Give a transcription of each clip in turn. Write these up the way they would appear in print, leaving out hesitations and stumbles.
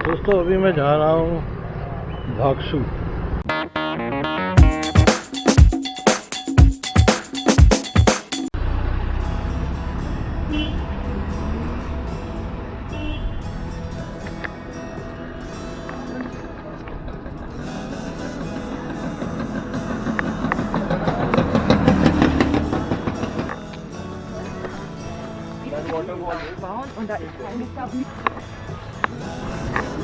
दोस्तों अभी मैं जा रहा हूँ भागसू।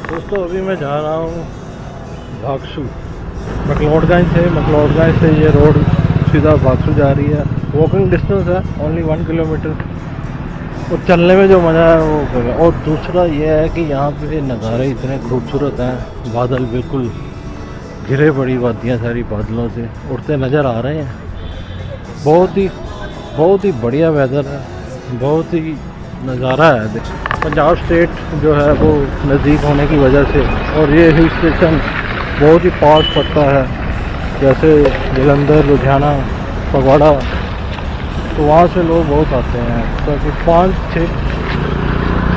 दोस्तों अभी मैं जा रहा हूँ भागसू। मकलोडगंज से ये रोड सीधा भागसू जा रही है। वॉकिंग डिस्टेंस है, ओनली 1 किलोमीटर। और चलने में जो मज़ा है वो करें। और दूसरा ये है कि यहाँ पे नज़ारे इतने खूबसूरत हैं, बादल बिल्कुल घिरे पड़ी वादियाँ सारी बादलों से उड़ते नज़र आ रहे हैं। बहुत ही बढ़िया वेदर है, बहुत ही नज़ारा है। पंजाब स्टेट जो है वो नज़दीक होने की वजह से, और ये हिल स्टेशन बहुत ही पास पड़ता है, जैसे जलंधर, लुधियाना, फगवाड़ा, तो वहाँ से लोग बहुत आते हैं। तो 5-6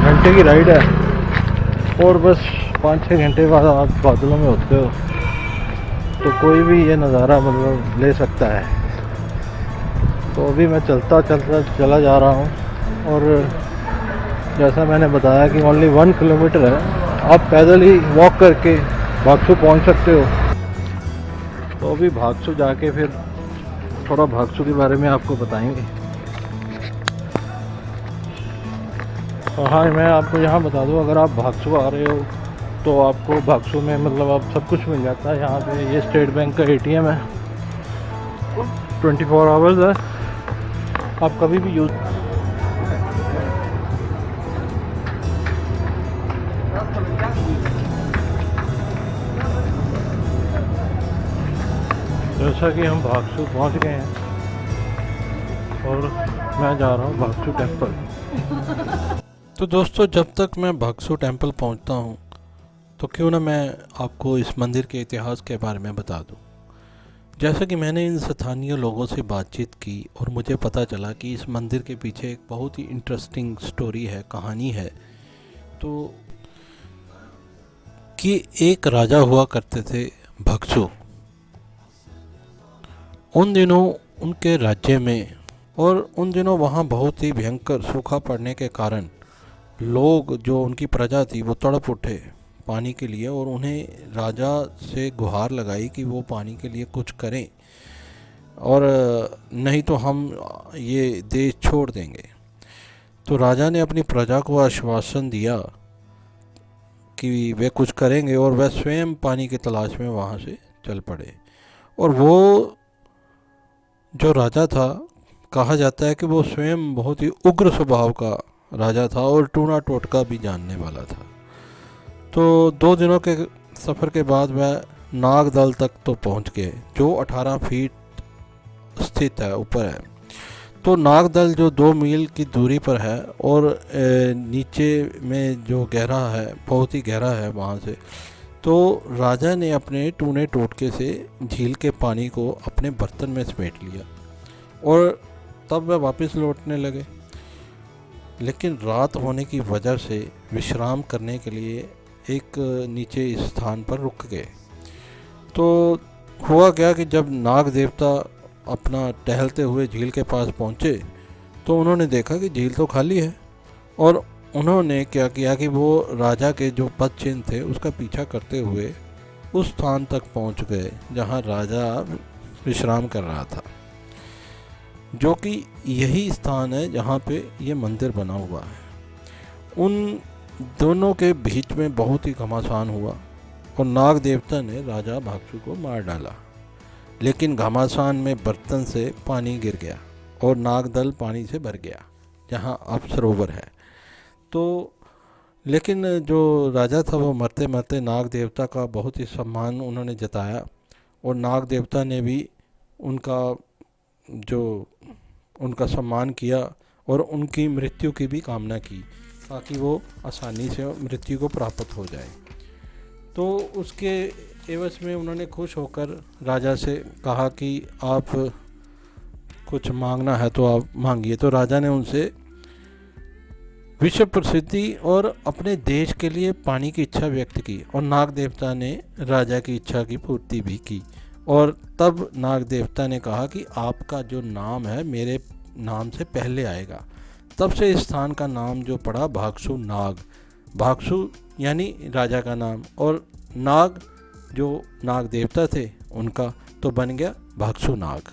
घंटे की राइड है, और बस 5-6 घंटे बाद आप बादलों में होते हो, तो कोई भी ये नज़ारा मतलब ले सकता है। तो अभी मैं चला जा रहा हूँ, और जैसा मैंने बताया कि ओनली 1 किलोमीटर है, आप पैदल ही वॉक करके भागसू पहुँच सकते हो। तो अभी भागसू जाके फिर थोड़ा भागसू के बारे में आपको बताएंगे। और हाँ, मैं आपको यहाँ बता दूँ, अगर आप भागसू आ रहे हो तो आपको भागसू में मतलब आप सब कुछ मिल जाता है। यहाँ पे ये स्टेट बैंक का ATM है, 24 आवर्स है, आप कभी भी यूज़। जैसा कि हम भागसू पहुँच गए हैं, और मैं जा रहा हूँ भागसू टेम्पल। तो दोस्तों, जब तक मैं भागसू टेम्पल पहुँचता हूँ तो क्यों ना मैं आपको इस मंदिर के इतिहास के बारे में बता दूँ। जैसा कि मैंने इन स्थानीय लोगों से बातचीत की और मुझे पता चला कि इस मंदिर के पीछे एक बहुत ही इंटरेस्टिंग स्टोरी है, कहानी है। तो कि एक राजा हुआ करते थे भगसू। उन दिनों उनके राज्य में, और उन दिनों वहाँ बहुत ही भयंकर सूखा पड़ने के कारण लोग, जो उनकी प्रजा थी, वो तड़प उठे पानी के लिए, और उन्हें राजा से गुहार लगाई कि वो पानी के लिए कुछ करें, और नहीं तो हम ये देश छोड़ देंगे। तो राजा ने अपनी प्रजा को आश्वासन दिया कि वे कुछ करेंगे, और वह स्वयं पानी की तलाश में वहाँ से चल पड़े। और वो जो राजा था, कहा जाता है कि वो स्वयं बहुत ही उग्र स्वभाव का राजा था, और टूना टोटका भी जानने वाला था। तो 2 दिनों के सफ़र के बाद वह नागदल तक तो पहुंच गए, जो 18 फीट स्थित है, ऊपर है। तो नागदल जो 2 मील की दूरी पर है, और नीचे में जो गहरा है, बहुत ही गहरा है वहाँ से। तो राजा ने अपने टूने टोटके से झील के पानी को अपने बर्तन में समेट लिया, और तब वह वापस लौटने लगे। लेकिन रात होने की वजह से विश्राम करने के लिए एक नीचे स्थान पर रुक गए। तो हुआ क्या कि जब नाग देवता अपना टहलते हुए झील के पास पहुँचे, तो उन्होंने देखा कि झील तो खाली है, और उन्होंने क्या किया कि वो राजा के जो पद चिन्ह थे उसका पीछा करते हुए उस स्थान तक पहुंच गए जहां राजा विश्राम कर रहा था, जो कि यही स्थान है जहां पे ये मंदिर बना हुआ है। उन दोनों के बीच में बहुत ही घमासान हुआ, और नाग देवता ने राजा भागसू को मार डाला। लेकिन घमासान में बर्तन से पानी गिर गया, और नागदल पानी से भर गया, जहां अब सरोवर है। तो लेकिन जो राजा था वो मरते मरते नाग देवता का बहुत ही सम्मान उन्होंने जताया, और नाग देवता ने भी उनका सम्मान किया, और उनकी मृत्यु की भी कामना की, ताकि वो आसानी से मृत्यु को प्राप्त हो जाए। तो उसके एवज में उन्होंने खुश होकर राजा से कहा कि आप कुछ मांगना है तो आप मांगिए। तो राजा ने उनसे विश्व प्रसिद्धि और अपने देश के लिए पानी की इच्छा व्यक्त की, और नाग देवता ने राजा की इच्छा की पूर्ति भी की। और तब नाग देवता ने कहा कि आपका जो नाम है मेरे नाम से पहले आएगा। तब से इस स्थान का नाम जो पड़ा भागसु नाग, भागसु यानी राजा का नाम, और नाग जो नाग देवता थे उनका, तो बन गया भागसु नाग।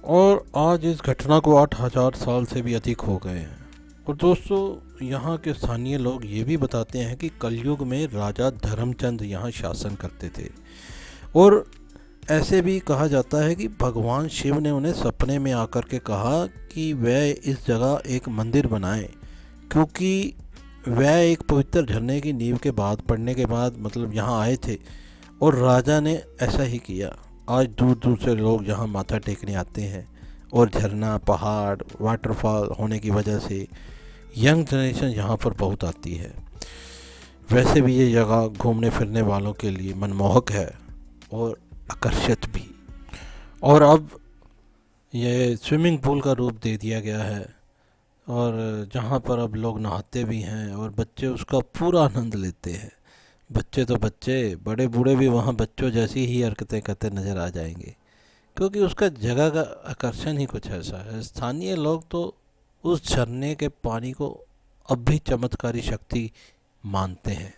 और आज इस घटना को 8,000 साल से भी अधिक हो गए हैं। और दोस्तों, यहाँ के स्थानीय लोग ये भी बताते हैं कि कलयुग में राजा धर्मचंद यहाँ शासन करते थे, और ऐसे भी कहा जाता है कि भगवान शिव ने उन्हें सपने में आकर के कहा कि वह इस जगह एक मंदिर बनाएं, क्योंकि वह एक पवित्र झरने की नींव के बाद पड़ने के बाद मतलब यहाँ आए थे, और राजा ने ऐसा ही किया। आज दूर दूर से लोग यहाँ माथा टेकने आते हैं, और झरना, पहाड़, वाटरफॉल होने की वजह से यंग जनरेशन यहाँ पर बहुत आती है। वैसे भी ये जगह घूमने फिरने वालों के लिए मनमोहक है और आकर्षित भी। और अब ये स्विमिंग पूल का रूप दे दिया गया है, और जहाँ पर अब लोग नहाते भी हैं और बच्चे उसका पूरा आनंद लेते हैं। बच्चे तो बच्चे, बड़े बूढ़े भी वहाँ बच्चों जैसी ही हरकतें करते नज़र आ जाएंगे, क्योंकि उसका जगह का आकर्षण ही कुछ ऐसा है। स्थानीय लोग तो उस झरने के पानी को अब भी चमत्कारी शक्ति मानते हैं।